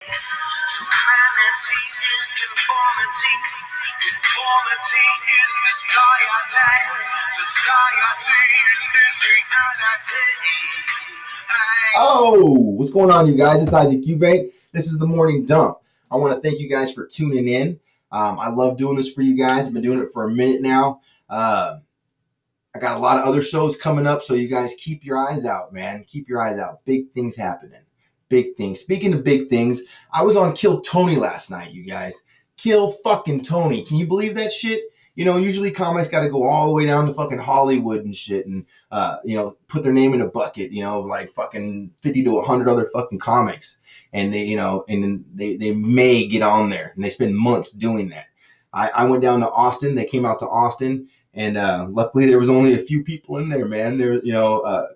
Humanity is conformity. Conformity is society. Society is this reality. Oh, what's going on, you guys? It's Isaac Eubank. This is the Morning Dump. I want to thank you guys for tuning in. I love doing this for you guys. I've been doing it for a minute now. I got a lot of other shows coming up, so you guys keep your eyes out, man. Keep your eyes out. Big things happening. Big things. Speaking of big things, I was on Kill Tony last night, you guys. Kill fucking Tony. Can you believe that shit? You know, usually comics got to go all the way down to fucking Hollywood and shit and, put their name in a bucket, like fucking 50 to 100 other fucking comics. And they may get on there and they spend months doing that. I went down to Austin. They came out to Austin. And luckily, there was only a few people in there, man. There,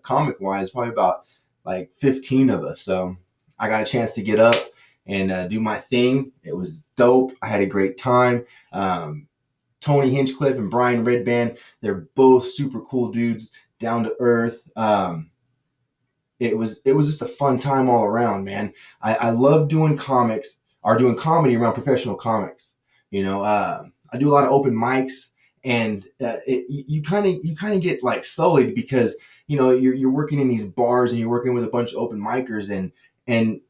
comic-wise, probably about like 15 of us. So I got a chance to get up and do my thing. It was dope. I had a great time. Tony Hinchcliffe and Brian Redband, they're both super cool dudes, down to earth. It was just a fun time all around, man. I love doing comics or doing comedy around professional comics. I do a lot of open mics. And you kind of get like sullied because you're working in these bars and you're working with a bunch of open micers and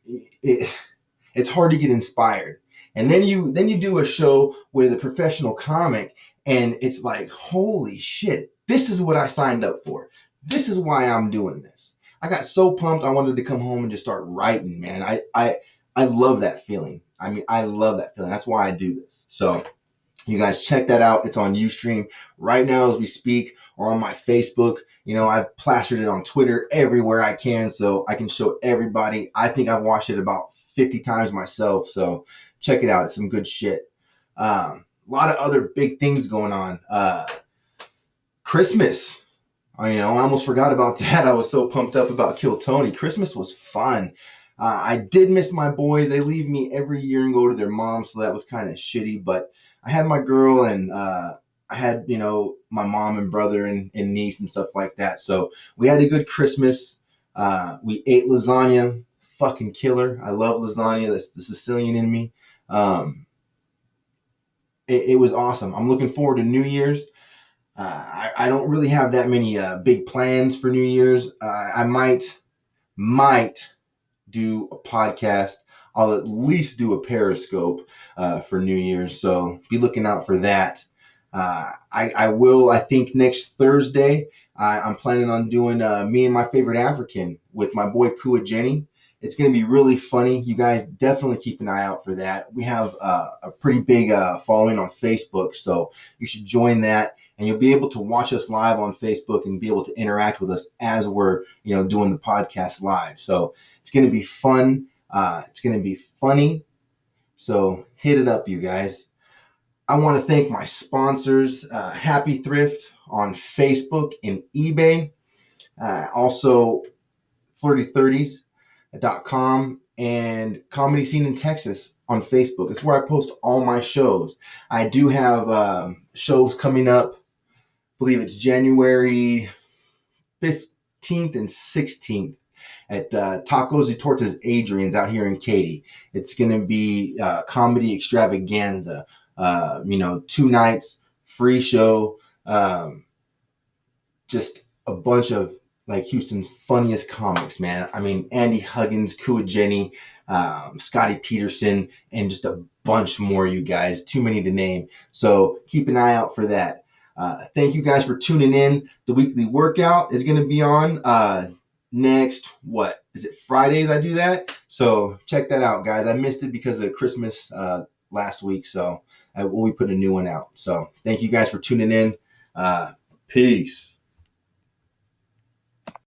it's hard to get inspired. And then you do a show with a professional comic and it's like, holy shit, this is what I signed up for. This is why I'm doing this. I got so pumped. I wanted to come home and just start writing, man. I love that feeling. I mean, I love that feeling. That's why I do this. So you guys check that out. It's on Ustream right now as we speak, or on my Facebook. I've plastered it on Twitter everywhere I can so I can show everybody. I think I've watched it about 50 times myself. So check it out. It's some good shit. A lot of other big things going on. Christmas. I almost forgot about that. I was so pumped up about Kill Tony. Christmas was fun. I did miss my boys. They leave me every year and go to their mom, so that was kind of shitty. But I had my girl and I had, my mom and brother and niece and stuff like that. So we had a good Christmas. We ate lasagna. Fucking killer. I love lasagna. That's the Sicilian in me. It was awesome. I'm looking forward to New Year's. I don't really have that many big plans for New Year's. I might do a podcast. I'll at least do a Periscope for New Year's, so be looking out for that. I will, I think next Thursday, I'm planning on doing Me and My Favorite African with my boy Kua Jenny. It's going to be really funny. You guys definitely keep an eye out for that. We have a pretty big following on Facebook, so you should join that. And you'll be able to watch us live on Facebook and be able to interact with us as we're, doing the podcast live. So it's going to be fun. It's going to be funny. So hit it up, you guys. I want to thank my sponsors, Happy Thrift on Facebook and eBay. Also, flirty30s.com and Comedy Scene in Texas on Facebook. That's where I post all my shows. I do have shows coming up. I believe it's January 15th and 16th at Tacos y Tortas Adrian's out here in Katy. It's going to be comedy extravaganza. 2 nights, free show. Just a bunch of like Houston's funniest comics, man. I mean, Andy Huggins, Kua Jenny, Scotty Peterson, and just a bunch more, you guys. Too many to name. So keep an eye out for that. Thank you guys for tuning in. The weekly workout is going to be on next, what is it, Fridays I do that? So check that out, guys. I missed it because of Christmas last week, so we put a new one out. So thank you guys for tuning in. Peace.